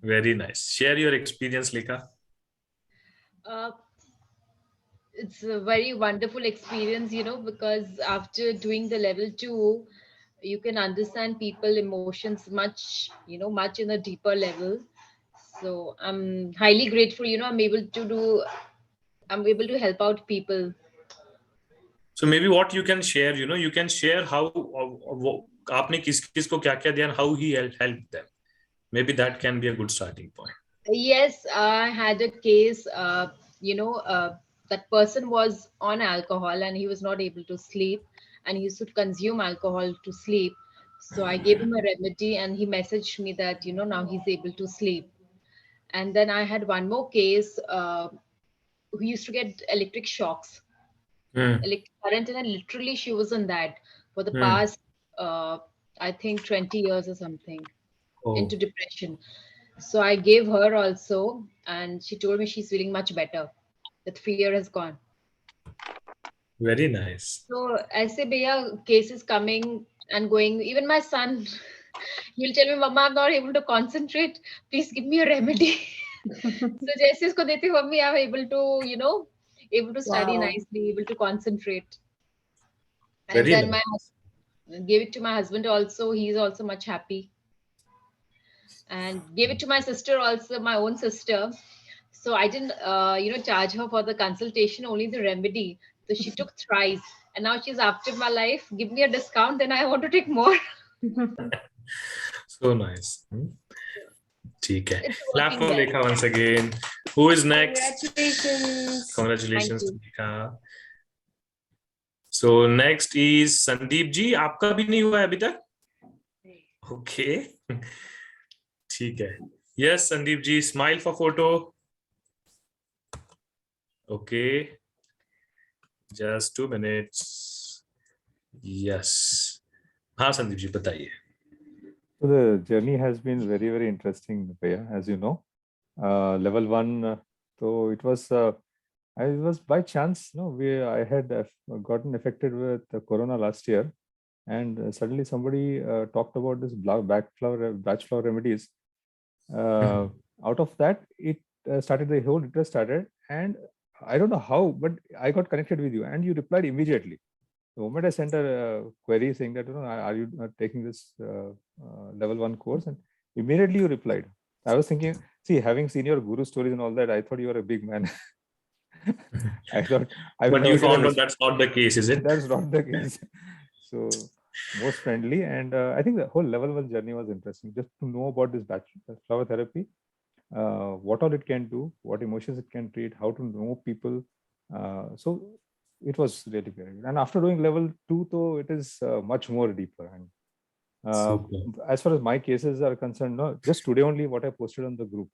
Very nice. Share your experience, Lekha. Uh, it's a very wonderful experience, because after doing the level 2, you can understand people emotions much, much in a deeper level. So I'm highly grateful, I'm able to help out people. So maybe what you can share, you can share how आपने किस किस को क्या क्या दिया and how he helped them. Maybe that can be a good starting point. Yes, I had a case, you know, that person was on alcohol and he was not able to sleep, and he used to consume alcohol to sleep. So I gave him a remedy and he messaged me that, now he's able to sleep. And then I had one more case, who used to get electric shocks, Hmm. electric current, and literally she was in that for the Hmm. past, I think, 20 years or something, into Oh, depression. So I gave her also, and she told me she's feeling much better. That fear has gone. very nice. So I say, Bhaiya, cases coming and going. Even my son, he'll tell me, Mama, I'm not able to concentrate. Please give me a remedy. So जैसे इसको देती हूँ, Mummy, I'm able to, able to study Wow. nicely, able to concentrate. And Very then nice. gave it to my husband also. He's also much happy. And gave it to my sister also, my own sister. So I didn't, charge her for the consultation, only the remedy. So she took thrice, and now she's after my life. Give me a discount, then I want to take more. So nice. ठीक है. It's Clap working for well. Lekha once again. Who is next? Congratulations. Thank Congratulations, you. Lekha. So next is Sandeep जी. आपका भी नहीं हुआ है अभी तक? Okay. ठीक है. Yes, Sandeep ji. Smile for photo. Okay. Just 2 minutes. Yes. हाँ संदीप जी बताइए. So the journey has been very, very interesting, Bhaiya, as you know. Level 1, so it was, I was by chance, I had gotten affected with the corona last year, and suddenly somebody talked about this batch flower remedies. Out of that, it started, the whole interest started, and I don't know how, but I got connected with you, and you replied immediately. The moment I sent a query saying that, are you taking this level 1 course? And immediately you replied. I was thinking, see, having seen your guru stories and all that, I thought you were a big man. I thought I will But you never get found a out that's not the case, is it? That's not the case. So most friendly, and I think the whole level 1 journey was interesting. Just to know about this batch flower therapy, what all it can do, what emotions it can treat, how to know people. So it was really very good. And after doing level 2, though, it is much more deeper. And as far as my cases are concerned, no, just today only what I posted on the group,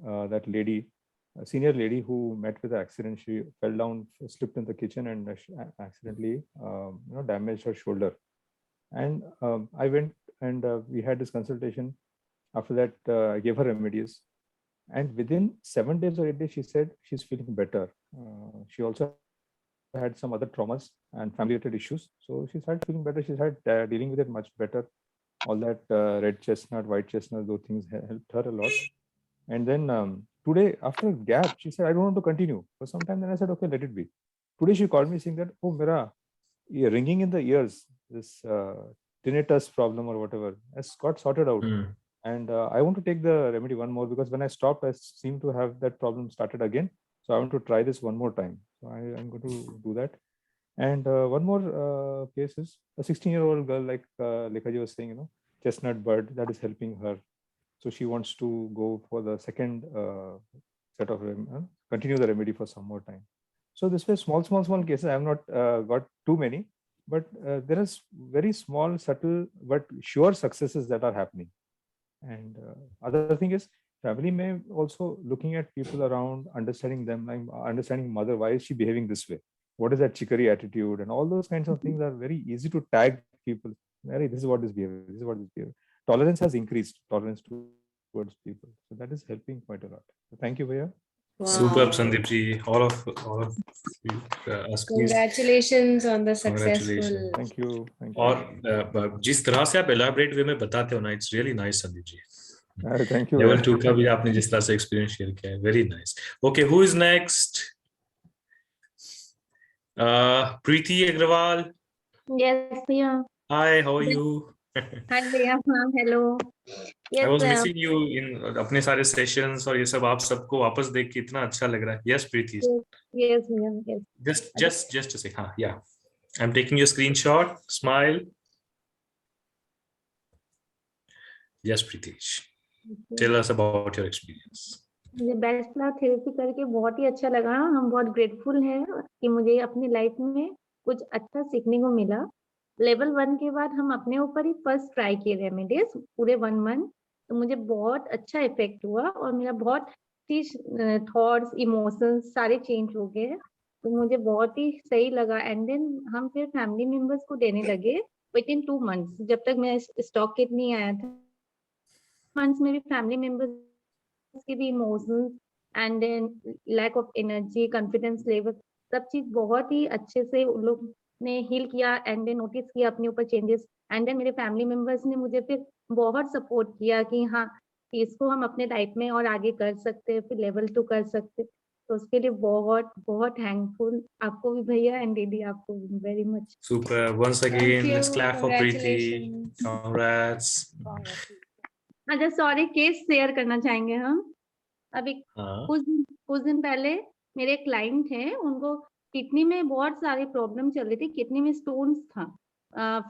that lady, a senior lady who met with an accident, she fell down, slipped in the kitchen, and accidentally, damaged her shoulder. And I went and we had this consultation. After that, I gave her remedies, and within 7 days or 8 days, she said she's feeling better. She also had some other traumas and family-related issues, so she started feeling better. She started dealing with it much better. All that red chestnut, white chestnut, those things helped her a lot. And then today, after a gap, she said, I don't want to continue for some time. Then I said, okay, let it be. Today she called me saying that, oh, Mira, ringing in the ears, this tinnitus problem or whatever has got sorted out. And I want to take the remedy one more, because when I stopped, I seem to have that problem started again. So I want to try this one more time. So I'm going to do that. And one more case is a 16-year-old girl, like Lekhaji was saying, chestnut bud, that is helping her. So she wants to go for the second set of continue the remedy for some more time. So this way, small cases. I have not got too many, but there is very small, subtle, but sure successes that are happening. And other thing is, family may also looking at people around, understanding them, like understanding mother, why is she behaving this way? What is that chicory attitude? And all those kinds of things are very easy to tag people. This is what this behavior. This is what this behavior. Tolerance has increased. Tolerance towards people. So that is helping quite a lot. So thank you, Bhaiya. Superb, Wow. Sandeep ji. All of you, us, please. Congratulations on the successful. Congratulations. Thank you. और जिस तरह से आप elaborate way में बताते हो ना, it's really nice, Sandeep ji. Thank you. Level 2 का भी आपने जिस तरह से एक्सपीरियंस शेयर किया है, very nice. Okay, who is next? Preeti Agarwal. Yes, भैया. Hi, how are you? Hi, भैया. हाँ, hello. I Yes, was missing you in अपने सारे सेशंस और ये सब. आप सबको वापस देख के इतना अच्छा लग रहा है. यस प्रीति, yes, भैया. Yes. just a sec. हाँ, yeah, I'm taking your screenshot. Smile. Yes Pritish, tell us about your experience. मुझे बेस्ट फ्लावर थेरेपी करके बहुत ही अच्छा लगा. हम बहुत ग्रेटफुल हैं कि मुझे अपनी लाइफ में कुछ अच्छा सीखने को मिला. लेवल 1 के बाद हम अपने ऊपर ही फर्स्ट ट्राई किए रेमेडीज पूरे 1 मंथ. तो मुझे बहुत अच्छा इफेक्ट हुआ और मेरा बहुत ही थॉट्स इमोशंस सारे चेंज हो गए. तो मुझे बहुत ही सही लगा. एंड देन हम फिर फैमिली मेंबर्स को देने लगे विद इन 2 मंथ्स. जब तक मैं स्टॉक किट नहीं आया था, मंथ्स में भी फैमिली मेंबर्स के भी emotions and then lack of energy, confidence level, सब चीज बहुत ही अच्छे से उन लोग ने हील किया. एंड देन नोटिस किया अपने ऊपर चेंजेस. एंड देन मेरे फैमिली मेंबर्स ने मुझे फिर बहुत सपोर्ट किया कि हाँ, कि इसको हम अपने लाइफ में और आगे कर सकते हैं, फिर लेवल 2 कर सकते. तो उसके लिए बहुत बहुत थैंकफुल आपको भी भैया एंड दीदी, आपको very much. Super. Once Thank again, you. let's clap for Preeti. Congratulations. Congrats. अच्छा, सॉरी, केस शेयर करना चाहेंगे हम. अभी हाँ. कुछ दिन पहले मेरे क्लाइंट हैं, उनको किडनी में बहुत सारी प्रॉब्लम चल रही थी. किडनी में स्टोन्स था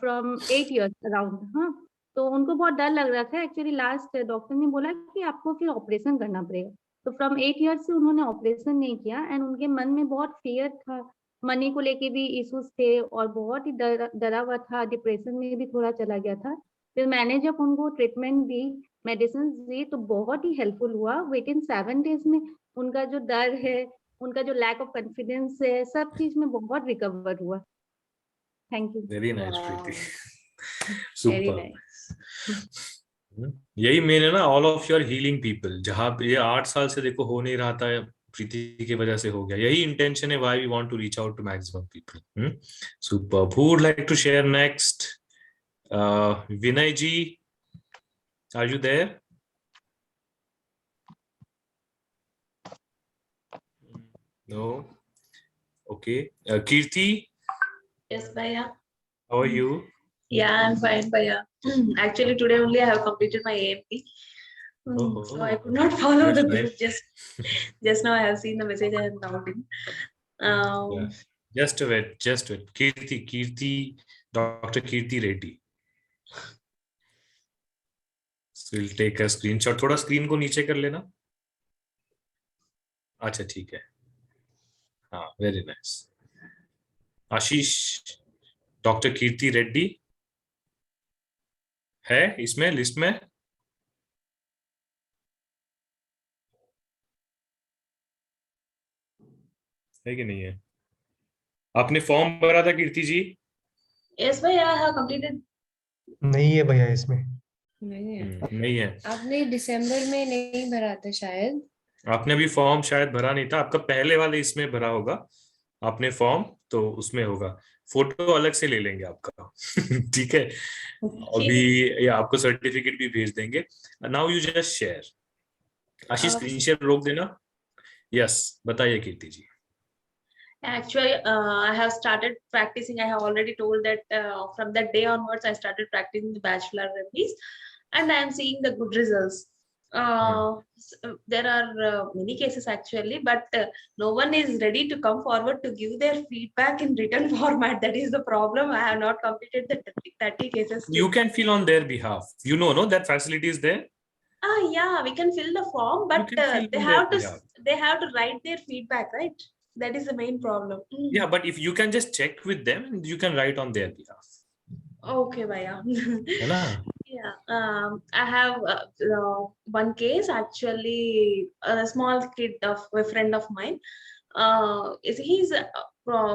फ्रॉम 8 इयर्स अराउंड. हाँ, तो उनको बहुत डर लग रहा था. एक्चुअली लास्ट डॉक्टर ने बोला कि आपको फिर ऑपरेशन करना पड़ेगा. तो फ्रॉम 8 इयर्स से उन्होंने ऑपरेशन नहीं किया. एंड उनके मन में बहुत फियर था, मनी को लेके भी इश्यूज थे और बहुत ही डरा हुआ था. डिप्रेशन में भी थोड़ा चला गया था. फिर मैंने जब उनको ट्रीटमेंट दी, मेडिसिन दी, तो बहुत ही हेल्पफुल हुआ. विद इन 7 डेज में उनका जो डर है, उनका जो लैक ऑफ कॉन्फिडेंस है, सब चीज में बहुत रिकवर हुआ. Thank you. Very nice Wow. Preeti. Very Super. nice. यही मेन है ना, all of your healing people. जहां ये 8 साल से देखो हो नहीं रहा था, प्रीति की वजह से हो गया. यही इंटेंशन है, why we want to reach out to maximum people. Super. Who would like to share next? Vinay ji, are you there? No. Okay. Kirti, Yes, Bhaiya. how are you? Yeah, I'm fine, Bhaiya. Actually, today only I have completed my AMP. Oh, So I could not follow that's the group. nice. Just now I have seen the message and logged in. Yeah. Just wait. Kirti, Dr. Kirti Reddy. So we'll take a screenshot. थोड़ा screen को नीचे कर लेना. अच्छा, ठीक है. हाँ, very nice. आशीष, doctor कीर्ति रेड्डी है इसमें लिस्ट में? है कि नहीं है? आपने फॉर्म भरा था कीर्ति जी? Yes, Bhaiya, I have completed. नहीं है भैया इसमें. नहीं है. आपने दिसंबर में नहीं भरा था शायद. आपने अभी फॉर्म शायद भरा नहीं था. आपका पहले वाले इसमें भरा होगा आपने फॉर्म, तो उसमें होगा. फोटो अलग से ले लेंगे आपका. ठीक है. अभी या आपको सर्टिफिकेट भी भेज देंगे. Now you just share. Ashish, screen share रोक देना. यस, बताइए कीर्ति जी. Actually, I have started practicing. I have already told that from that day onwards, I started practicing the bachelor remedies, and I am seeing the good results. There are many cases actually, but no one is ready to come forward to give their feedback in written format. That is the problem. I have not completed the 30 cases. You can fill on their behalf. You know, no, that facility is there. Yeah, we can fill the form, but they have to write their feedback, right? That is the main problem. Yeah, but if you can just check with them, you can write on their behalf. Okay, Bhaiya. Yeah. I have one case actually. A small kid of a friend of mine. He's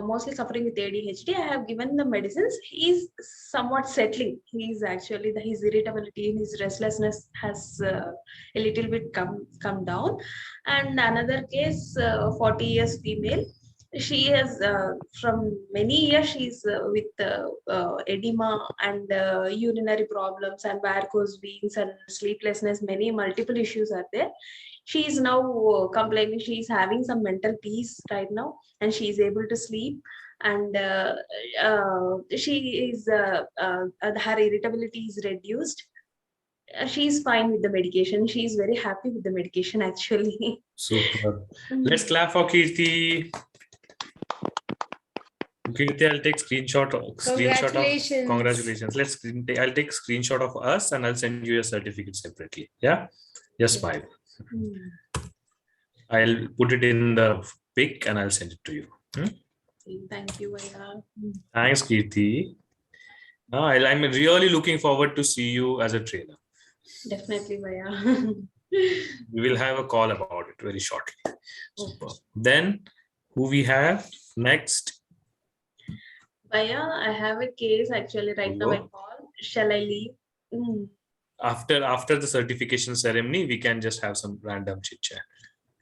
mostly suffering with ADHD. I have given the medicines. He's somewhat settling. He's actually his irritability and his restlessness has a little bit come down. And another case, 40 years female. She has from many years she's with edema and urinary problems and varicose veins and sleeplessness. Many multiple issues are there. She is now complaining she is having some mental peace right now and she is able to sleep, and she is her irritability is reduced. She is fine with the medication. She is very happy with the medication actually. Super. Let's clap for Kirti. Kirti, I'll take screenshot of Congratulations. congratulations. I'll take screenshot of us and I'll send you a certificate separately. Yeah. Just smile. I'll put it in the pic and I'll send it to you. Thank you, Bhaiya. Thanks, Kirti. I'm really looking forward to see you as a trainer. Definitely, Bhaiya. We will have a call about it very shortly. Super. Then who we have next? Bhaiya, I have a case actually right now. I Hello? call. Shall I leave? After the certification ceremony, we can just have some random chit chat.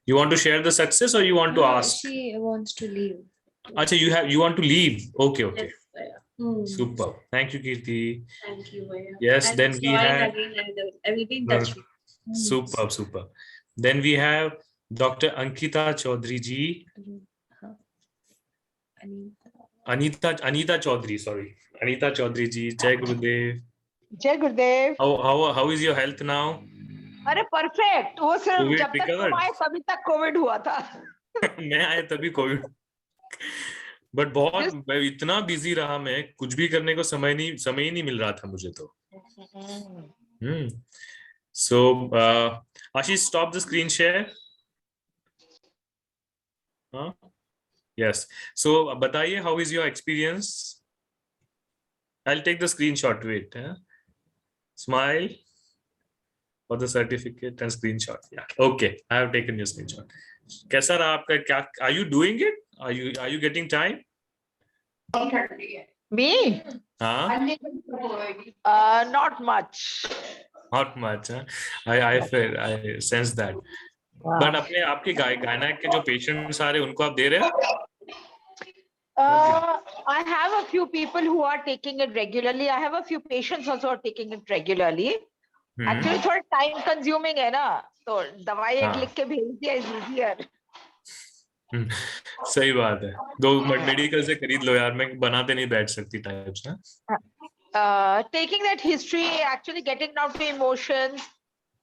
You want to share the success or you want to No, ask? she wants to leave. Acha, you want to leave? Okay. Yes, Bhaiya. Super. Thank you, Kirti. Thank you, Bhaiya. Yes, I'll then just we join have- again and I will be in touch with you. Super. Then we have Dr. Ankita Chaudhary ji. Anita Chaudhary, sorry. Anita Chaudhary ji. Jai Gurudev. जय गुरुदेव। How is your health now? अरे perfect, वो सिर्फ COVID जब तक recovered? तुम आए तभी तक कोविड हुआ था। मैं आया तभी कोविड, बट बहुत इतना बिजी रहा, मैं कुछ भी करने को समय ही नहीं मिल रहा था मुझे तो। So Ashish, stop the screen share. Yes. So बताइए, how is your experience? I'll take the screenshot. Wait. Smile for the certificate and screenshot. Yeah. Okay. I have taken your screenshot. कैसा रहा आपका? क्या? Are you doing it? Are you getting time? Me? हाँ. Not much. Not much. Huh? I sense that. But अपने आपके गायना के जो patients आ रहे हैं उनको आप दे रहे हो? I have a few people who are taking it regularly. I have a few patients also are taking it regularly. Actually थोड़ा time consuming है ना, तो दवाई एक लिख के भेज दिया is easier. सही बात है, दो मेडिकल से खरीद लो यार, मैं बनाते नहीं बैठ सकती टाइप्स ना। Taking that history, actually getting down to emotions,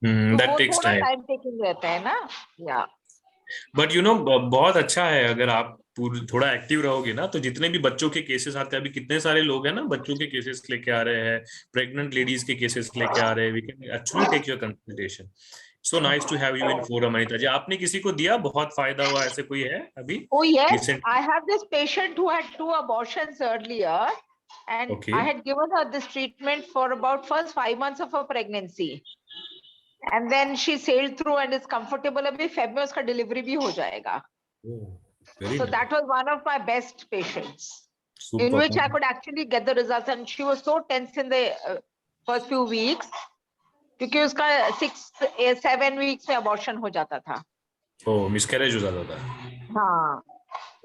that takes time. time taking रहता है ना, yeah. But you know, बहुत अच्छा है अगर आप थोड़ा एक्टिव रहोगे ना, तो जितने भी बच्चों के केसेस आते हैं, अभी कितने सारे लोग हैं ना बच्चों के केसेस लेके आ रहे हैं, प्रेग्नेंट लेडीज के केसेस लेके आ रहे हैं, we can actually take your consultation. So nice to have you in forum, Anita ji. आपने किसी को दिया, बहुत फायदा हुआ, ऐसे कोई है अभी? Oh yes, Recent? I have this patient who had 2 abortions earlier, and Okay. I had given her this treatment for about first 5 months of her pregnancy, and then she sailed through and is comfortable. अभी Feb में उसका delivery भी हो जाएगा. Oh, very So nice. that was one of my best patients, Super. in which I could actually get the results, and she was so tense in the first few weeks. क्योंकि उसका 6-7 weeks में abortion हो जाता था. Oh, miscarriage हो जाता था. हाँ.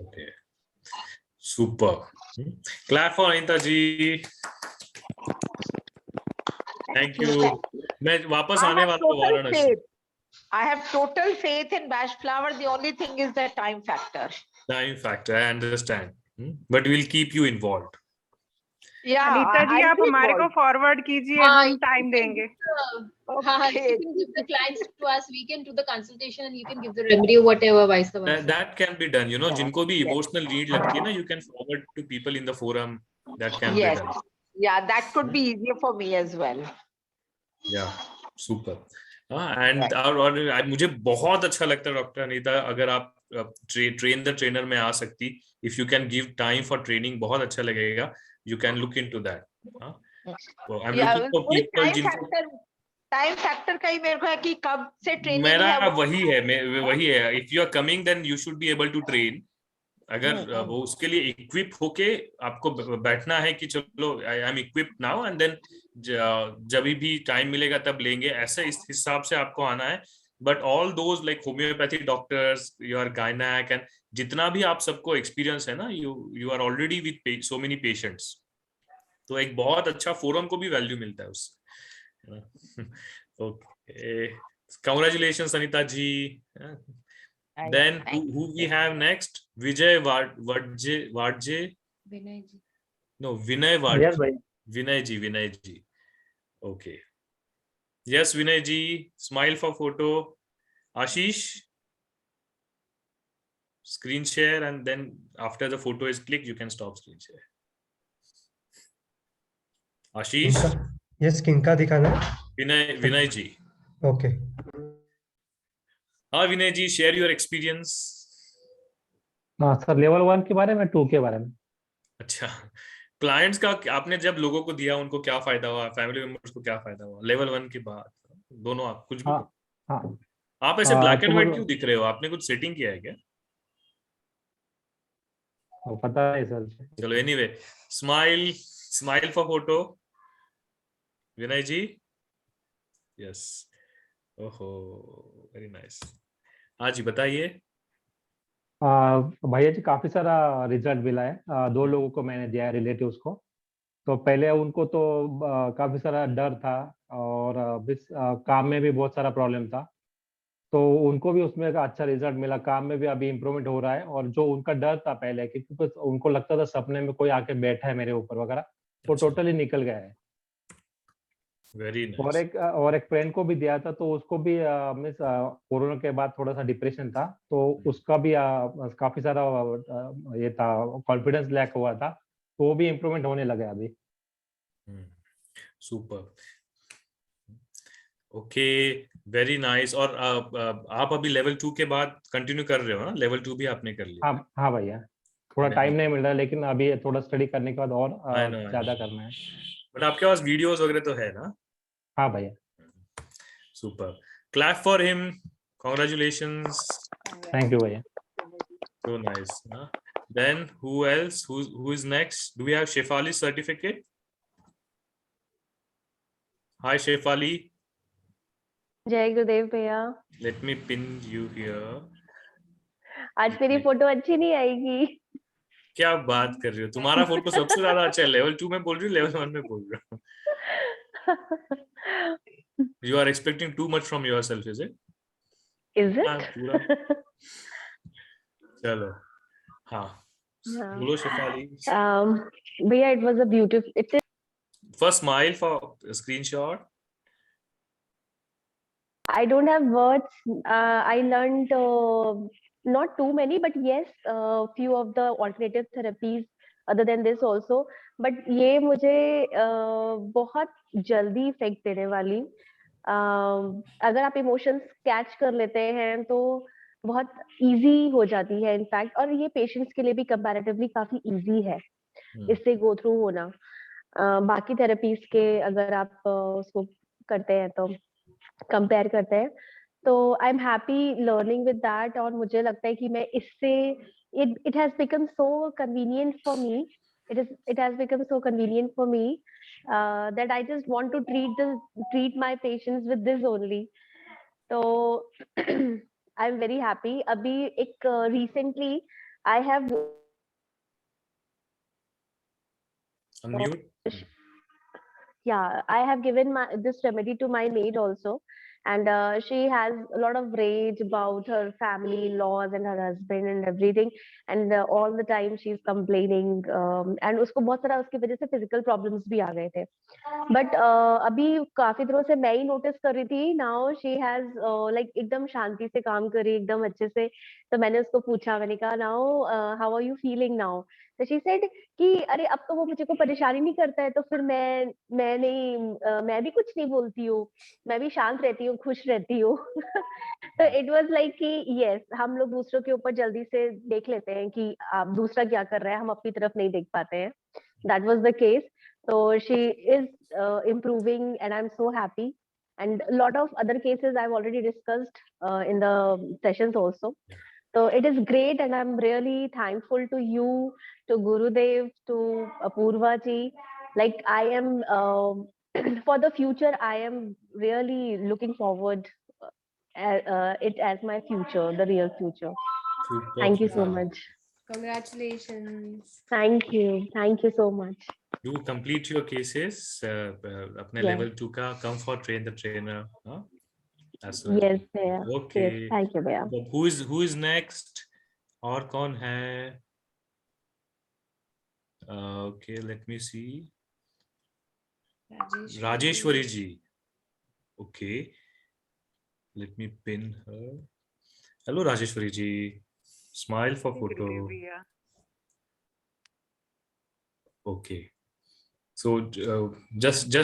Okay. Super. Clap for Anita ji. Thank you. मैं वापस आने वाला हूँ Varanasi. I have total faith in Bash Flower. The only thing is the time factor. Time factor, I understand. But we'll keep you involved. Yeah. Anita ji, I'll आप be हमारे को involved. Forward कीजिए, हाँ, हम टाइम देंगे. You can give the clients to us, we can do the consultation and you can give the remedy, whatever, vice versa. That can be done. You know, Yeah. जिनको भी Yes. emotional need लगती है ना, you can forward to people in the forum. That can Yes. be done. Yeah, that could be easier for me as well. Yeah, super. And और मुझे बहुत अच्छा लगता है डॉक्टर अनीता, अगर आप ट्रेन द ट्रेनर में आ सकती, if you can give time for training, बहुत अच्छा लगेगा. You can look into that. So I'm Yeah, looking for वही people जिनको time factor का ही मेरे को है कि कब से ट्रेनिंग मेरा है. वही है. If you are coming, then you should be able to train. अगर वो उसके लिए इक्विप होके आपको बैठना है कि चलो I am equipped now and then जब भी टाइम मिलेगा तब लेंगे, ऐसे इस हिसाब से आपको आना है. but all those like homeopathy doctors, your gynec and जितना भी आप सबको experience है ना, you are already with so many patients, तो एक बहुत अच्छा forum को भी value मिलता है उससे. Okay, congratulations Anita ji. Then who we have next? Vijay Vadje. Vinay ji. No, Vinay Vadje. Yes, bhai. Vinay ji. Okay. Yes, Vinay ji. Smile for photo. Ashish. Screen share, and then after the photo is clicked, you can stop screen share. Ashish. Yes किनका दिखाना है? Vinay ji. Okay. हाँ Vinay ji, share your experience. हाँ sir, level 1 के बारे में, 2 के बारे में. अच्छा, क्लाइंट्स का आपने जब लोगों को दिया उनको क्या फायदा हुआ, फैमिली मेंबर्स को क्या फायदा हुआ लेवल 1 के बाद, दोनों आप कुछ भी. हाँ. आप ऐसे ब्लैक एंड तो व्हाइट क्यों दिख रहे हो, आपने कुछ सेटिंग किया है क्या? पता नहीं सर. चलो anyway, smile for photo. Vinay ji. Yes. ओहो, वेरी नाइस. हाँ जी बताइए. भैया जी काफी सारा रिजल्ट मिला है. 2 लोगों को मैंने दिया है, रिलेटिव्स को. तो पहले उनको तो काफी सारा डर था और काम में भी बहुत सारा प्रॉब्लम था, तो उनको भी उसमें एक अच्छा रिजल्ट मिला. काम में भी अभी इम्प्रूवमेंट हो रहा है, और जो उनका डर था पहले, क्योंकि उनको लगता था सपने में कोई आके बैठा है मेरे ऊपर वगैरह, वो टोटली निकल गया है. वेरी और एक फ्रेंड को भी दिया था, तो उसको भी मीन्स कोरोना के बाद थोड़ा सा डिप्रेशन था, तो उसका भी काफी सारा ये था, कॉन्फिडेंस लैक हुआ था, तो वो भी इम्प्रूवमेंट होने लगा अभी. सुपर. Okay, very nice. और आप अभी लेवल 2 के बाद कंटिन्यू कर रहे हो ना? लेवल 2 भी आपने कर लिया? हाँ भैया, थोड़ा टाइम नहीं मिल रहा है, लेकिन अभी थोड़ा स्टडी करने के बाद और I know. ज्यादा करना है. बट आपके पास वीडियोस वगैरह तो है ना? हाँ भैया. Super. Clap for him. Congratulations. Thank you भैया. So nice. Then who else? Who is next? Do we have Shefali's certificate? Hi Shefali. जय गुरुदेव भैया. Let me pin you here. आज मेरी फोटो अच्छी नहीं आएगी. क्या बात कर रही हो? तुम्हारा फोटो सबसे ज्यादा अच्छा है. लेवल 2 में बोल रही हो, लेवल 1 में बोल रही हो? You are expecting too much from yourself, is it? Is it? चलो. हाँ. बोलो शेफाली. भैया, it was a beautiful. First smile for a screenshot. I don't have words. I learned not too many, but yes, few of the alternative therapies other than this also. But ये मुझे बहुत जल्दी effect देने वाली. अगर आप emotions catch कर लेते हैं तो बहुत इजी हो जाती है इनफैक्ट, और ये पेशेंट्स के लिए भी कंपैरेटिवली काफी इजी है इससे गो थ्रू होना. बाकी थेरेपीज के अगर आप उसको करते हैं तो कंपेयर करते हैं, तो I am happy learning with that. और मुझे लगता है कि मैं इससे it has become so convenient for me. It has become so convenient for me that I just want to treat my patients with this only. So I'm very happy. अभी एक recently I have Unmute. yeah, I have given this remedy to my maid also, and she has a lot of rage about her family laws and her husband and everything, and all the time she's complaining, and उसको बहुत सारा उसकी वजह से physical problems भी आ गए थे. But अभी काफी दिनों से मैं ही notice कर रही थी. Now she has like एकदम शांति से काम कर रही, एकदम अच्छे से. तो मैंने उसको पूछा, मैंने कहा now how are you feeling now? तो she said कि अरे अब तो वो मुझे को परेशानी नहीं करता है, तो फिर मैं भी कुछ नहीं बोलती हूँ, मैं भी शांत रहती हूँ, खुश रहती हूँ. तो इट वाज लाइक कि यस, हम लोग दूसरों के ऊपर जल्दी से देख लेते हैं कि आप दूसरा क्या कर रहा है, हम अपनी तरफ नहीं देख पाते हैं. That was the case. So she is improving, and I'm so happy. And a lot of other cases I've already discussed in the sessions also. So it is great, and I'm really thankful to you, to Gurudev, to Apurva ji. Like I am for the future, I am really looking forward it as my future, the real future. Super, Thank you so wow. much. Congratulations. Thank you so much. Do complete your cases. अपने Yes. level 2 का come for train the trainer. Huh? As soon as Yes, possible. भैया. Yes, Okay. thank you, भैया. So who is next? और कौन है? Okay, let me see. Rajeshwari ji. Okay. Let me pin her. Hello, Rajeshwari ji. Smile for photo. Okay. So just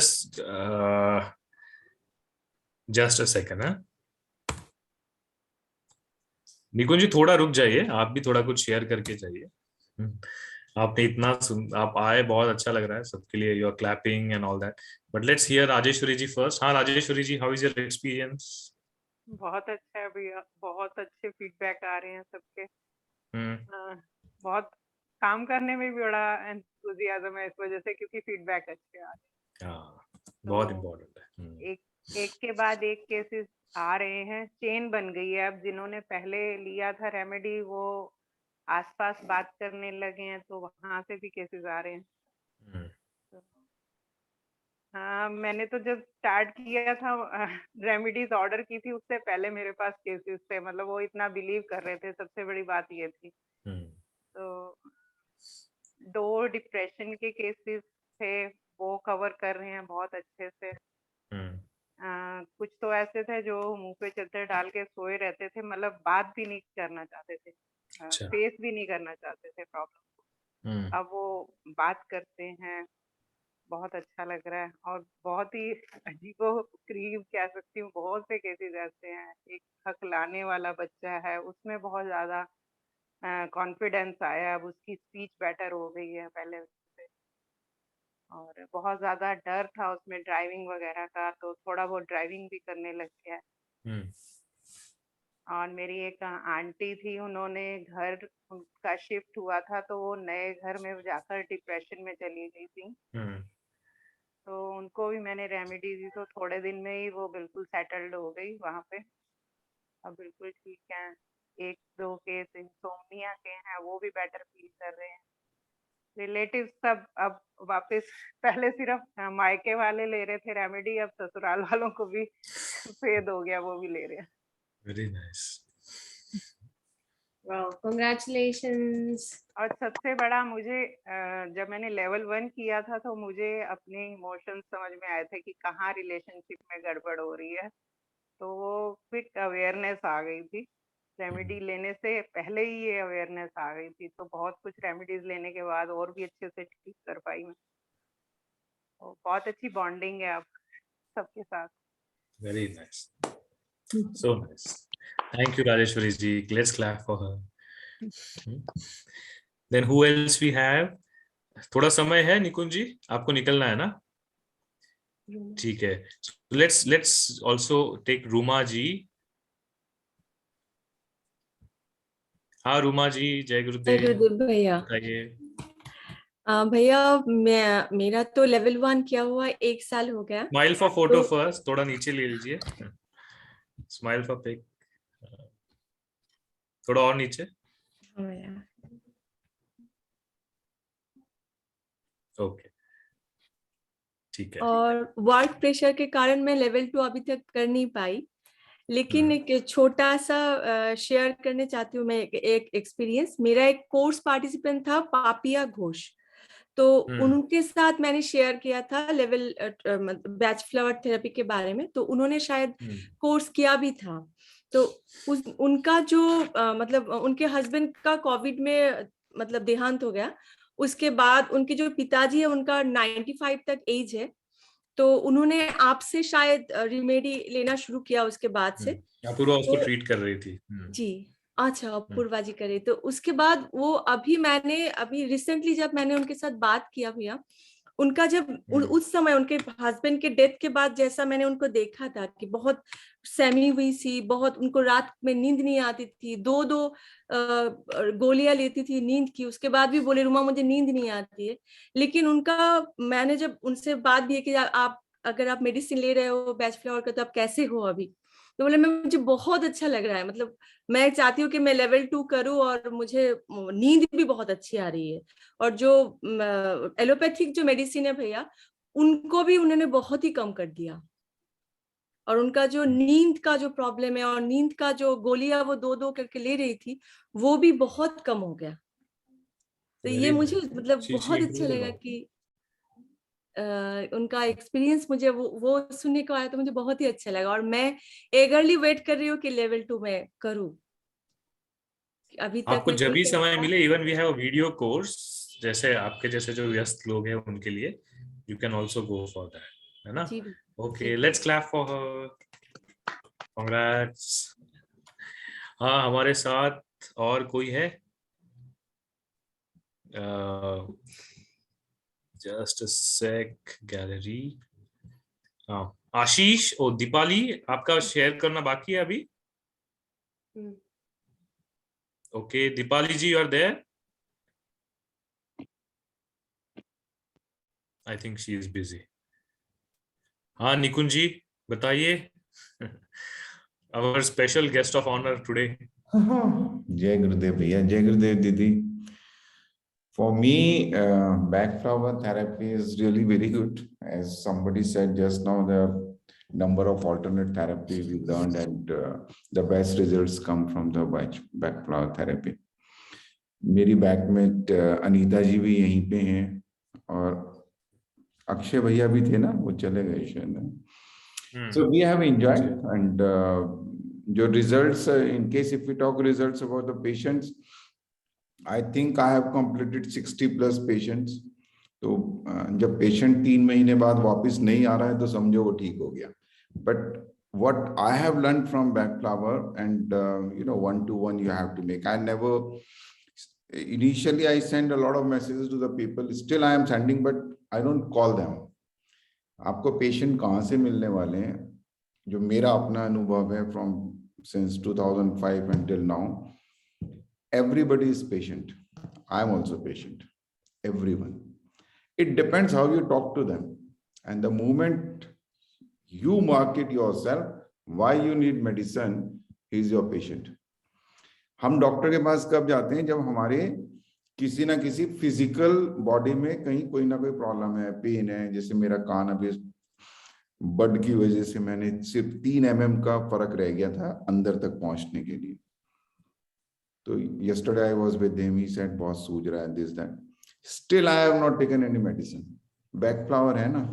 a second, huh? निकुंज जी थोड़ा रुक जाइए, आप भी थोड़ा कुछ शेयर करके जाइए। आपने इतना आप आए, बहुत अच्छा लग रहा है सबके लिए, you are clapping and all that, but let's hear Rajeshwari ji first. हाँ Rajeshwari ji, how is your experience? बहुत अच्छा है भैया, बहुत अच्छे फीडबैक आ रहे हैं सबके। बहुत काम करने में भी बड़ा एंथुसियाज्म है इस वजह से, क्योंकि फीडबैक अच्छे आ रहे हैं। बहुत इम्पोर्टेंट है। एक के बाद एक केसेस आ रहे हैं, चेन बन गई है। अब जिन्होंने पहले लिया था रेमेडी वो आसपास बात करने लगे हैं, तो वहां से भी केसेस आ रहे हैं। हाँ, मैंने तो जब स्टार्ट किया था रेमेडीज ऑर्डर की थी, उससे पहले मेरे पास केसेस थे, मतलब वो इतना बिलीव कर रहे थे, सबसे बड़ी बात ये थी। तो 2 डिप्रेशन के केसेस थे, वो कवर कर रहे हैं बहुत अच्छे से। कुछ तो ऐसे थे जो मुंह पे चद्दर डाल के सोए रहते थे, मतलब बात भी नहीं करना चाहते थे, फेस भी नहीं करना चाहते थे प्रॉब्लम। अब वो बात करते हैं, बहुत अच्छा लग रहा है। और बहुत ही अजीबोगरीब कह सकती हूँ, बहुत से केसेस ऐसे हैं। एक हकलाने वाला बच्चा है, उसमें बहुत ज्यादा कॉन्फिडेंस आया, अब उसकी स्पीच बेटर हो गई है पहले से। और बहुत ज्यादा डर था उसमें ड्राइविंग वगैरह का, तो थोड़ा बहुत ड्राइविंग भी करने लग गया है। और मेरी एक आंटी थी, उन्होंने घर उनका शिफ्ट हुआ था, तो वो नए घर में जाकर डिप्रेशन में चली गई थी। तो उनको भी मैंने रेमेडी दी, तो थोड़े दिन में ही वो बिल्कुल सेटल्ड हो गई वहां पे, अब बिल्कुल ठीक है। 1-2 केस इंसोम्निया के हैं, वो भी बेटर फील कर रहे हैं। रिलेटिव सब अब वापस, पहले सिर्फ मायके वाले ले रहे थे रेमेडी, अब ससुराल वालों को भी फेद हो गया, वो भी ले रहे हैं। Very nice. Wow, congratulations. और सबसे बड़ा मुझे जब मैंने लेवल 1 किया था, तो मुझे अपने इमोशंस समझ में आए थे कि कहाँ रिलेशनशिप में गड़बड़ हो रही है, तो वो क्विक अवेयरनेस आ गई थी। रेमेडी लेने से पहले ही ये अवेयरनेस आ गई थी, तो बहुत कुछ रेमेडीज लेने के बाद और भी अच्छे से ठीक कर पाई मैं। तो बहुत अच्छी बॉन्डिंग है अब सबके साथ। Very nice, so nice. Thank you Rajeshwari ji, let's clap for her. Then who else we have? थोड़ा समय है निकुंज जी, आपको निकलना है ना? ठीक है, लेट्स आल्सो टेक रूमा जी। हाँ रूमा जी, जय गुरुदेव भैया। बताइए। भैया मेरा तो लेवल 1 किया हुआ 1 साल हो गया। स्माइल फॉर फोटो फर्स्ट, थोड़ा नीचे ले लीजिए। स्माइल फॉर पिक, थोड़ा और नीचे। ओके ठीक है। और वर्क प्रेशर के कारण मैं लेवल 2 अभी तक कर नहीं पाई, लेकिन एक छोटा सा शेयर करने चाहती हूँ मैं एक एक्सपीरियंस। मेरा एक कोर्स पार्टिसिपेंट था पापिया घोष, तो उनके साथ मैंने शेयर किया था लेवल बैच फ्लावर थेरेपी के बारे में, तो उन्होंने शायद कोर्स किया भी था। तो उनका जो मतलब उनके हस्बैंड का कोविड में मतलब देहांत हो गया। उसके बाद उनके जो पिताजी है उनका 95 तक एज है, तो उन्होंने आपसे शायद रेमेडी लेना शुरू किया उसके बाद से। अपूर्वा उसको ट्रीट कर रही थी। जी अच्छा, अपूर्वा जी करे। तो उसके बाद वो अभी रिसेंटली जब मैंने उनके साथ बात किया भैया, उनका जब उस समय उनके हस्बैंड के डेथ के बाद जैसा मैंने उनको देखा था कि बहुत सहमी हुई सी, बहुत उनको रात में नींद नहीं आती थी, 2-2 गोलियां लेती थी नींद की, उसके बाद भी बोले रुमा मुझे नींद नहीं आती है। लेकिन उनका मैंने जब उनसे बात भी कि आप अगर आप मेडिसिन ले रहे हो बैच फ्लावर का तो आप कैसे हो अभी? तो बोले मैं मुझे बहुत अच्छा लग रहा है, मतलब मैं चाहती हूँ कि मैं लेवल 2 करूँ और मुझे नींद भी बहुत अच्छी आ रही है। और जो एलोपैथिक जो मेडिसिन है भैया, उनको भी उन्होंने बहुत ही कम कर दिया। और उनका जो नींद का जो प्रॉब्लम है और नींद का जो गोलियां वो 2-2 करके ले रही थी, वो भी बहुत कम हो गया। तो ये Very मुझे nice. मतलब She बहुत अच्छा improved a लगा lot. कि उनका एक्सपीरियंस मुझे वो सुनने को आया तो मुझे बहुत ही अच्छा लगा। और मैं एगरली वेट कर रही हूँ कि लेवल 2 में करूँ। अभी तक आपको मैं जब कोई भी समय ऐसा- मिले, even we have video course, जैसे आपके जैसे जो व्यस्त लोग हैं उनके लिए, you can also go for that, है ना? जी okay, let's clap for her, congrats. हाँ, हमारे साथ और कोई है? Just a sec, gallery. हाँ, आशीष और दीपाली, आपका शेयर करना बाकी है अभी? Okay, Deepali ji, you are there? I think she is busy. हाँ, निकुंज जी बताइए, our special guest of honor today. जय गुरुदेव भैया, जय गुरुदेव दीदी. For me, back flower therapy is really very good. As somebody said just now, the number of alternate therapy we learned, and the best results come from the back flower therapy. मेरी बैकमेट अनीता जी भी यहीं पे हैं और अक्षय भैया भी थे ना, वो चले गए शायद. So we have enjoyed, and your results, in case if we talk results about the patients, I think I have completed 60 plus patients. तो जब पेशेंट 3 महीने बाद वापस नहीं आ रहा है तो समझो वो ठीक हो गया. But what I have learned from backflower, and you know, 1-to-1 you have to make. I never, initially I send a lot of messages to the people, still I am sending, but I don't call them. आपको patient कहाँ से मिलने वाले हैं? जो मेरा अपना अनुभव है from since 2005 until now, everybody is patient. I am also patient. Everyone. It depends how you talk to them. And the moment you market yourself, why you need medicine, he is your patient. हम doctor के पास कब जाते हैं? जब हमारे किसी ना किसी फिजिकल बॉडी में कहीं कोई ना कोई प्रॉब्लम है, पेन है. जैसे मेरा कान अभी बड की वजह से मैंने सिर्फ 3 mm का फर्क रह गया था अंदर तक पहुंचने के लिए. तो yesterday I was with him, he said बहुत सूज रहा है, this that. Still I have not taken any medicine. Back flower है ना.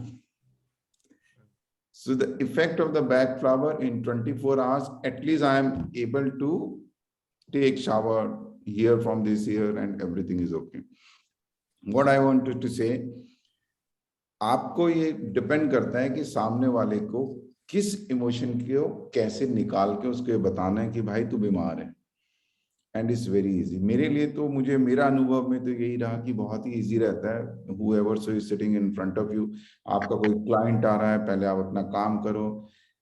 So the effect of the back flower, in 24 hours, at least I am able to take shower, hear from this ear, and everything is okay. What I wanted to say, आपको ये depend करता है कि सामने वाले को किस emotion को कैसे निकाल के उसको ये बताना है कि भाई तू बीमार है. And it's very easy. मेरे लिए तो, मुझे मेरा अनुभव में तो यही रहा कि बहुत ही इजी रहता है. whoever so is sitting in front of you, आपका कोई क्लाइंट आ रहा है, पहले आप अपना काम करो.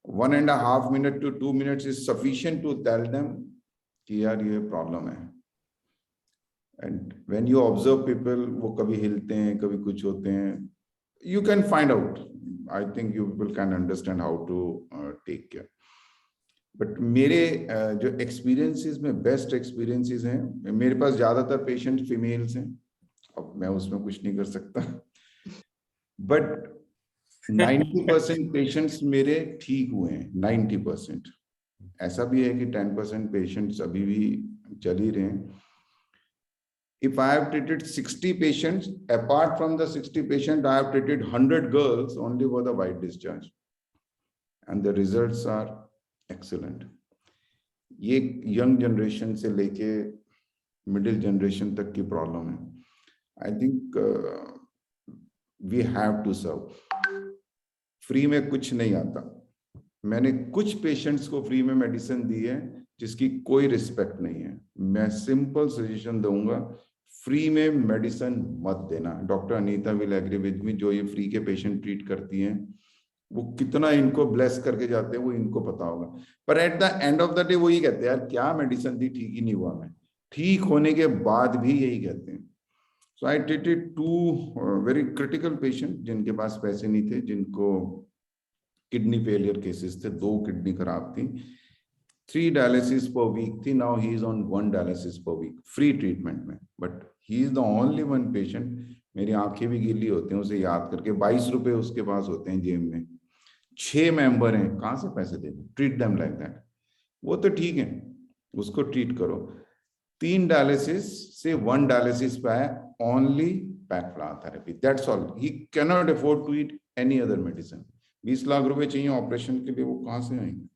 1.5 minutes to 2 minutes is sufficient to tell them कि यार ये प्रॉब्लम है. And when you observe people, वो कभी हिलते हैं, कभी कुछ होते हैं, you can find out. I think you people can understand how to take care. But मेरे जो एक्सपीरियंसेस में बेस्ट एक्सपीरियंसेस हैं, मेरे पास ज्यादातर पेशेंट फीमेल्स हैं. अब मैं उसमें कुछ नहीं कर सकता. बट 90% पेशेंट्स मेरे ठीक हुए हैं. 90%. ऐसा भी है कि 10% पेशेंट्स अभी भी चल ही रहे हैं. If I have treated 60 patients, apart from the 60 patients, I have treated 100 girls only for the white discharge. And the results are excellent. ये young generation से लेके middle generation तक की problem है. I think we have to serve. Free में कुछ नहीं आता. मैंने कुछ patients को free में medicine दी है जिसकी कोई respect नहीं है. मैं simple suggestion दूंगा, फ्री में मेडिसिन मत देना. Doctor Anita will agree with me. जो ये फ्री के पेशेंट ट्रीट करती हैं, वो कितना इनको ब्लेस करके जाते हैं वो इनको पता होगा. पर at the end of the day वो ही कहते हैं, यार क्या मेडिसिन दी, ठीक ही नहीं हुआ. मैं ठीक होने के बाद भी यही कहते हैं. So I treated 2 very critical patient जिनके पास पैसे नहीं थे, जिनको किडनी फेलियर केसेस थे, 2 किडनी खराब थी, 3 डायलिसिस पर वीक थी. Now he is on 1 dialysis पर वीक फ्री ट्रीटमेंट में. But he is the only one patient, मेरी आंखें भी गीली होती हैं उसे याद करके. 22 रुपए उसके पास होते हैं जेब में, 6 मेंबर हैं, कहाँ से पैसे देंगे? Treat them like that. वो तो ठीक है, उसको ट्रीट करो. 3 डायलिसिस से 1 डायलिसिस पे आया, only Bach flower therapy, that's all. He can not afford to eat any other medicine. 20 lakh रुपए चाहिए ऑपरेशन के लिए, वो कहाँ से आएंगे?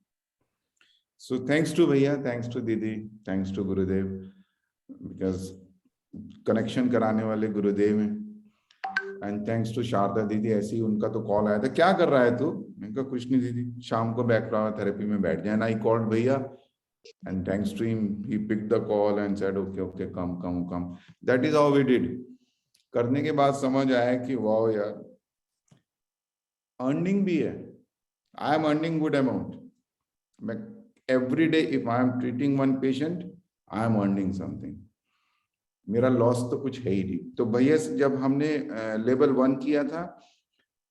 सो थैंक्स टू भैया, थैंक्स टू दीदी, thanks to Gurudev, because connection कराने वाले गुरुदेव हैं. एंड थैंक्स टू शारदा दीदी, ऐसे ही उनका तो कॉल आया था, क्या कर रहा है तू? मैंने कहा कुछ नहीं दीदी, शाम को बैकफ्लावर थेरेपी में बैठ जाए. आई कॉल्ड भैया and thanks to him, he picked the call and said okay okay come. That is how we did. करने के बाद समझ आया कि वाह यार, अर्निंग भी है. I am earning good amount. मैं every day if I am treating one patient, I am earning something. मेरा लॉस तो कुछ है ही नहीं. तो भैया जब हमने लेवल 1 किया था,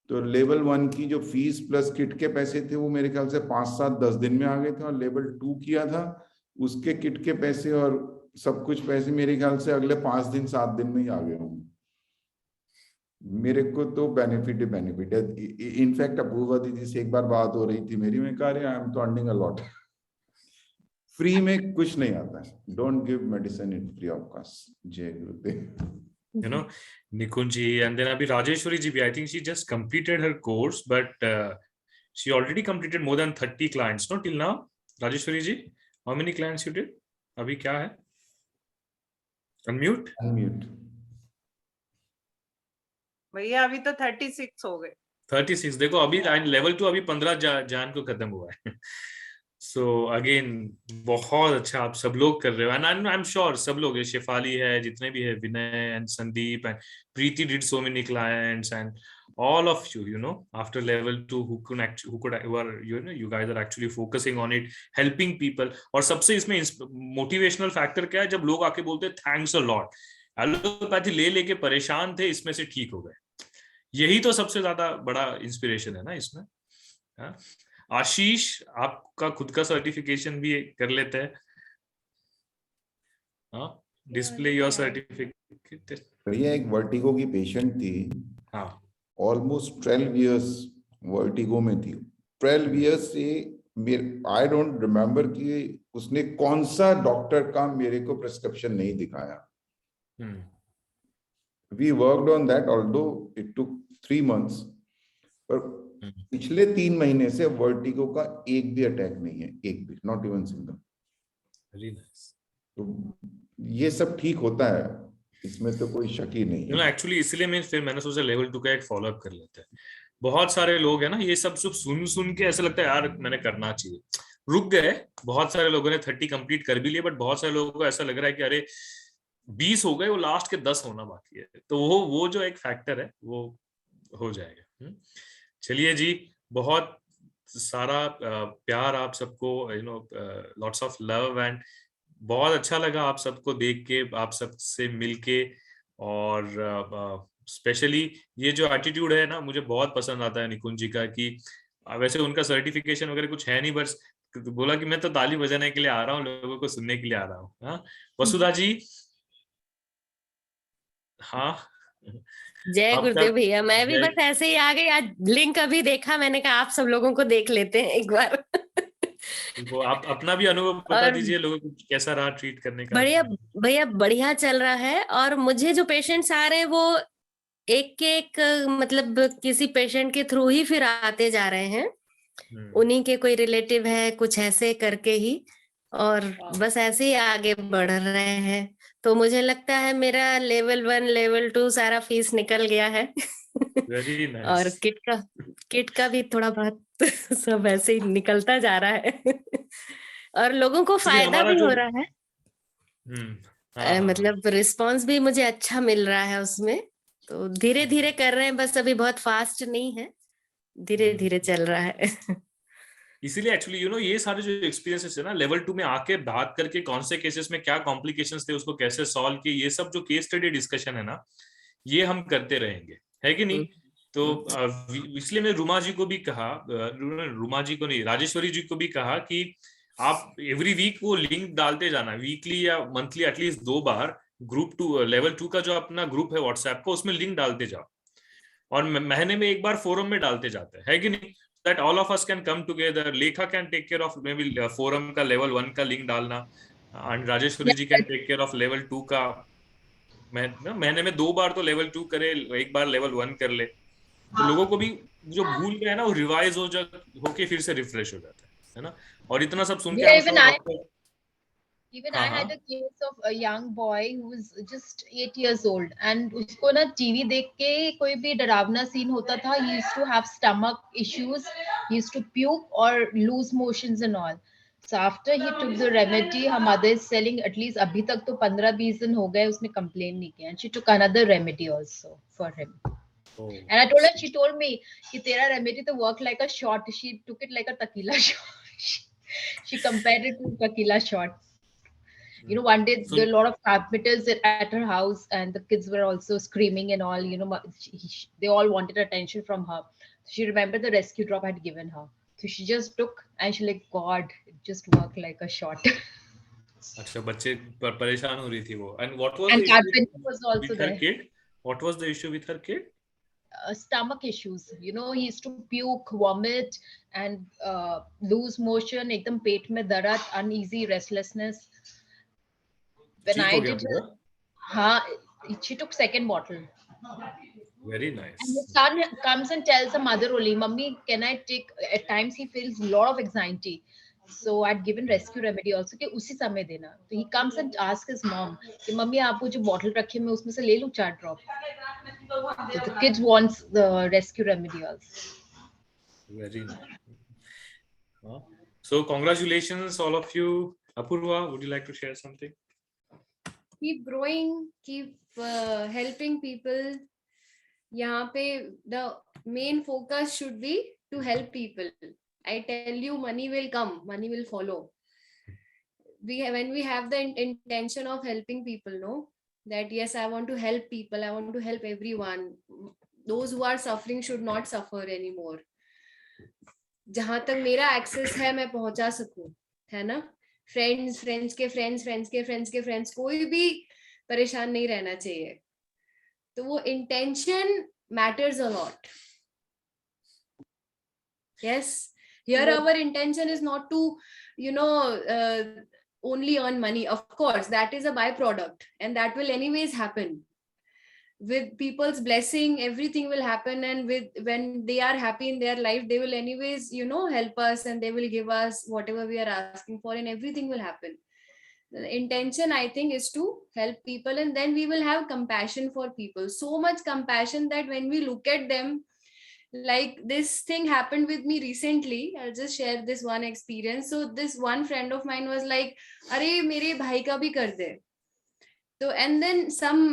तो लेवल 1 की जो फीस प्लस किट के पैसे थे वो मेरे ख्याल से 5, 7, 10 दिन में आ गए थे. और लेवल 2 किया था, उसके किट के पैसे और सब कुछ पैसे मेरे ख्याल से अगले 5 दिन 7 दिन में ही आ गए होंगे. मेरे को तो बेनिफिट है. इनफैक्ट अपूर्वा दीदी से एक बार बात हो रही थी मेरी, मैं कह रहा आई एम तो अर्निंग अ लॉट. फ्री में कुछ नहीं आता है. Don't give medicine in free of cost. जय गुरुदेव. You know, Nikunji, and then abhi Rajeshwari ji bhi, I think she just completed her course, but she already completed more than 30 clients, no, till now. Rajeshwari ji, how many clients you did? Abhi kya hai? Unmute. भैया अभी तो 36 हो गए. 36. देखो अभी level 2 अभी 15 जान को खत्म हुआ है. सो अगेन बहुत अच्छा आप सब लोग कर रहे हो. एंड आई एम श्योर सब लोग, शेफाली है, जितने भी है, Vinay and Sandeep and Preeti did so many clients and all of you, you know, after level 2 you guys are actually focusing on it, helping people. और सबसे इसमें मोटिवेशनल फैक्टर क्या है? जब लोग आके बोलते हैं थैंक्स अ लॉट, एलोपैथी ले लेके परेशान थे, इसमें से ठीक हो गए. यही तो सबसे ज्यादा बड़ा इंस्पिरेशन है ना इसमें. आशीष, आपका खुद का सर्टिफिकेशन भी कर लेते हैं. हाँ, डिस्प्ले योर सर्टिफिकेट. भैया एक वर्टिगो की पेशेंट थी. हाँ, ऑलमोस्ट 12 इयर्स वर्टिगो में थी. 12 इयर्स से आई डोंट रिमेम्बर कि उसने कौन सा डॉक्टर का मेरे को प्रिस्क्रिप्शन नहीं दिखाया. We worked on that, although it took 3 months. पर पिछले 3 महीने से वर्टिगो का एक भी अटैक नहीं है, एक भी, not even single. Very nice. तो ये सब ठीक होता है, इसमें तो कोई शक ही नहीं है. एक्चुअली इसलिए मैंने सोचा लेवल 2 का एक फॉलो अप कर लेते हैं. बहुत सारे लोग है ना, ये सब सुन के ऐसा लगता है यार मैंने करना चाहिए, रुक गए. बहुत सारे लोगों ने 30 कंप्लीट कर भी लिए, बट बहुत सारे लोगों को ऐसा लग रहा है कि अरे 20 हो गए, वो लास्ट के 10 होना बाकी है. तो वो जो एक फैक्टर है वो हो जाएगा. चलिए जी, बहुत सारा प्यार आप सबको, you know, lots of love. And बहुत अच्छा लगा आप सबको देख के, आप सबसे मिलके. और स्पेशली ये जो एटीट्यूड है ना, मुझे बहुत पसंद आता है निकुंज जी का. कि वैसे उनका सर्टिफिकेशन वगैरह कुछ है नहीं, बस बोला कि मैं तो ताली बजाने के लिए आ रहा हूँ, लोगों को सुनने के लिए आ रहा हूँ. हाँ, वसुधा जी. हाँ, जय गुरुदेव भैया. मैं भी बस ऐसे ही आ गई, आज लिंक अभी देखा, मैंने कहा आप सब लोगों को देख लेते हैं एक बार. वो आप अपना भी अनुभव बता दीजिए, लोगों को कैसा रहा ट्रीट करने का. बढ़िया भैया, बढ़िया चल रहा है. और मुझे जो पेशेंट्स आ रहे हैं वो एक मतलब किसी पेशेंट के थ्रू ही फिर आते जा रहे हैं. उन्हीं के कोई रिलेटिव है, कुछ ऐसे करके ही, और बस ऐसे ही आगे बढ़ रहे हैं. तो मुझे लगता है मेरा लेवल 1 लेवल 2 सारा फीस निकल गया है. Very nice. और किट का भी थोड़ा बहुत सब ऐसे ही निकलता जा रहा है. और लोगों को फायदा भी हो रहा है. मतलब रिस्पांस भी मुझे अच्छा मिल रहा है उसमें. तो धीरे धीरे कर रहे हैं, बस अभी बहुत फास्ट नहीं है, धीरे धीरे चल रहा है. इसीलिए एक्चुअली यू नो ये सारे जो एक्सपीरियंसेस है ना, लेवल 2 में आके बात करके कौन से केसेस में क्या कॉम्प्लिकेशंस थे, उसको कैसे सॉल्व किए, ये सब जो केस स्टडी डिस्कशन है ना, ये हम करते रहेंगे, है कि नहीं. तो इसलिए मैंने रुमा जी को भी कहा, रुमा जी को नहीं, राजेश्वरी जी को भी कहा कि आप एवरी वीक वो लिंक डालते जाना, वीकली या मंथली एटलीस्ट 2 बार ग्रुप 2 लेवल 2 का जो अपना ग्रुप है व्हाट्सएप को, उसमें लिंक डालते जाओ, और महीने में एक बार फोरम में डालते जाते हैं, है कि नहीं, that all of us can come together. Lekha can take care of maybe forum का लेवल 1 का लिंक डालना, and Rajeshwari ji can take care of level 2 का। महीने में 2 बार तो लेवल 2 करे, एक बार लेवल 1 कर ले, तो लोगों को भी जो भूल गए ना वो रिवाइज होके फिर से रिफ्रेश हो जाता है ना। और इतना सब सुन के Even I had a case of a young boy who was just 8 years old, and उसको ना टीवी देख के कोई भी डरावना सीन होता था, he used to have stomach issues, he used to puke or lose motions and all. So after he took the remedy, her mother is selling, at least अभी तक तो 15-20 दिन हो गए उसने complain नहीं किया, and she took another remedy also for him. And I told her, she told me कि तेरा remedy तो work like a shot. She took it like a tequila shot. She compared it to tequila shot. You know, one day there were a lot of carpenters at her house, and the kids were also screaming and all. You know, they all wanted attention from her. She remembered the rescue drop I had given her, so she just took, and she like, God, it just worked like a shot. अच्छा, बच्चे परेशान हो रही थी वो। And what was And the carpenter was also with her there. kid? What was the issue with her kid? Stomach issues. You know, he used to puke, vomit, and lose motion. एकदम पेट में दर्द, uneasy, restlessness. When I did her, she took second bottle. Very nice. And his son comes and tells the mother only, Mummy, can I take, at times he feels a lot of anxiety. So I'd given rescue remedy also कि उसी समय देना. So he comes and asks his mom कि mummy आप वो जो bottle रखी है मैं उसमें से ले लूं 4 drop. So the kids wants the rescue remedy also. Very nice. So congratulations all of you. Apurva, would you like to share something? Keep growing, keep helping people. यहाँ पे the main focus should be to help people. I tell you, money will come, money will follow. When we have the intention of helping people, no, that yes, I want to help people, I want to help everyone. Those who are suffering should not suffer anymore. जहाँ तक मेरा access है मैं पहुँचा सकूँ, है ना? Friends के फ्रेंड्स कोई भी परेशान नहीं रहना चाहिए. तो वो intention matters a lot. Yes, here our intention is not to, you know, only earn money. Of course, that is a byproduct, and that will anyways happen. With people's blessing, everything will happen, and when they are happy in their life, they will anyways, you know, help us, and they will give us whatever we are asking for, and everything will happen. The intention, I think, is to help people, and then we will have compassion for people. So much compassion that when we look at them, like this thing happened with me recently. I'll just share this one experience. So this one friend of mine was like, "Arey, mere bhai ka bhi kar de." So and then some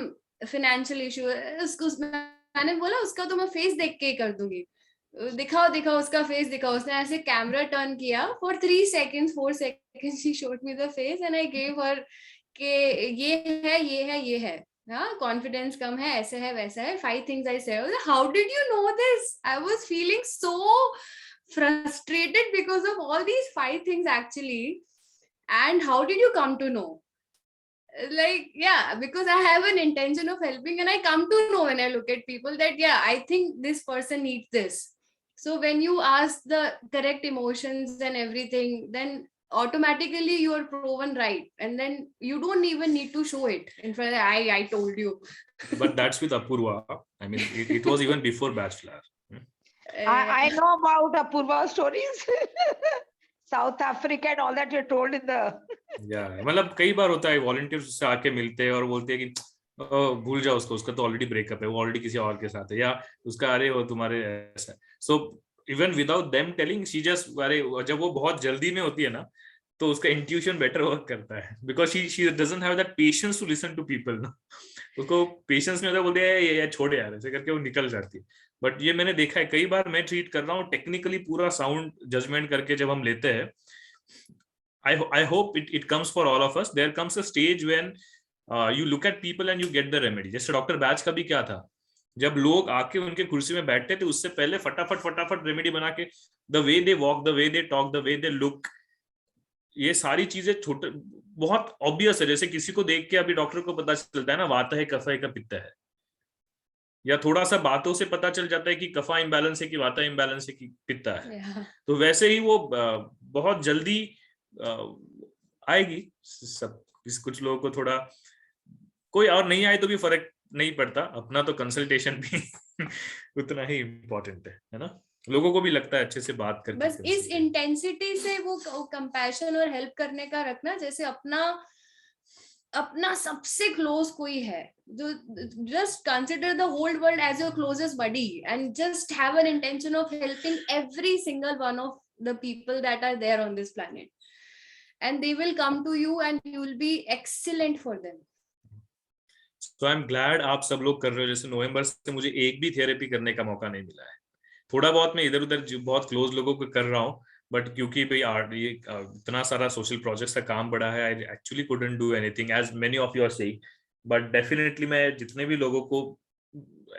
financial issue. उसको मैंने बोला उसका तो मैं face देख के कर दूंगी. दिखाओ उसका फेस दिखाओ. उसने ऐसे कैमरा टर्न किया for 3 seconds 4 seconds. She showed me the face and I gave her कि ये है. हाँ, कॉन्फिडेंस कम है, ऐसे है वैसा है. 5 things I said. How did you know this? I was feeling so frustrated because of all these 5 things actually. And how did you come to know? Like, yeah, because I have an intention of helping, and I come to know when I look at people that, yeah, I think this person needs this. So when you ask the correct emotions and everything, then automatically you are proven right, and then you don't even need to show it in front. I told you. But that's with Apurva. I mean, it was even before Bachelor. I know about Apurva stories. South Africa and all that you told in the. Yeah, मतलब कई बार होता है volunteers से आके मिलते हैं और बोलते हैं कि भूल जाओ उसका तो ऑलरेडी ब्रेकअप है, वो ऑलरेडी किसी और के साथ है, या उसका अरे वो तुम्हारे ऐसा. So even without them telling she just, अरे जब वो बहुत जल्दी में होती है ना तो उसका इंट्यूशन बेटर वर्क करता है, because she doesn't have that patience to listen to people ना. उसको पेशेंस नहीं होता, बोलते हैं ये छोड़े यार, ऐसे करके वो निकल जाती है. बट ये मैंने देखा है कई बार, मैं ट्रीट कर रहा हूँ टेक्निकली पूरा साउंड जजमेंट करके जब हम लेते हैं. I hope it comes for all of us. There comes a stage when you look at people and you get the remedy. जैसे डॉक्टर बैच का भी क्या था, जब लोग आके उनके कुर्सी में बैठते थे उससे पहले फटाफट रेमेडी बना के, the way they walk, the way they talk, the way they look, ये सारी चीजें छोटे बहुत ऑब्वियस है। जैसे किसी को देख के अभी डॉक्टर को पता चलता है ना वात है, कफ है का पित्त है, या थोड़ा सा बातों से पता चल जाता है कि कफा इम्बैलेंस है कि वाता इम्बैलेंस है कि पित्ता है। तो वैसे ही वो बहुत जल्दी आएगी सब। कुछ लोगों को थोड़ा, कोई और नहीं आए तो भी फर्क नहीं पड़ता, अपना तो कंसल्टेशन भी उतना ही इम्पोर्टेंट है ना। लोगों को भी लगता है अच्छे से बात करके, बस इस इंटेंसिटी से वो कंपैशन और हेल्प करने का रखना, जैसे अपना सबसे क्लोज कोई है, जो just consider the whole world as your closest buddy and just have an intention of helping every single one of the people that are there on this planet, and they will come to you and you will be excellent for them. So I'm glad आप सब लोग कर रहे हो। जैसे नवंबर से मुझे एक भी थेरेपी करने का मौका नहीं मिला है। थोड़ा बहुत मैं इधर उधर बहुत क्लोज लोगों को कर रहा हूँ, बट क्योंकि भाई ये इतना सारा सोशल प्रोजेक्ट्स का काम बड़ा है, I actually couldn't do anything as many of you are saying. But definitely मैं जितने भी लोगों को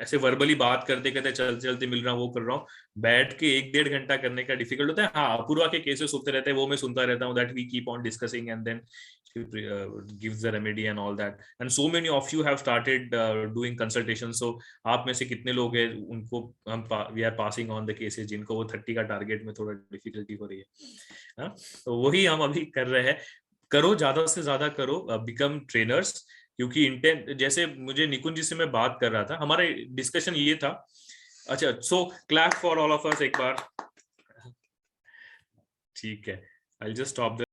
ऐसे वर्बली बात करते करते चलते चलते मिल रहा हूँ वो कर रहा हूँ। बैठ के 1-1.5 घंटा करने का डिफिकल्ट होता है। हाँ, अपूर्वा के केसेस होते रहते हैं, वो मैं सुनता रहता हूँ, that we keep on discussing and then gives the remedy and all that, and so many of you have started doing consultations. So आप में से कितने लोग हैं उनको हम we are passing on the cases जिनको वो 30 का टारगेट में थोड़ा डिफिकल्टी हो रही है। तो वही हम अभी कर रहे हैं। करो, ज्यादा से ज्यादा करो, बिकम ट्रेनर्स, क्योंकि इंटेंट, जैसे मुझे निकुंज जी से मैं बात कर रहा था, हमारा डिस्कशन ये था। अच्छा, so clap for all of us एक बार, ठीक है। I'll just stop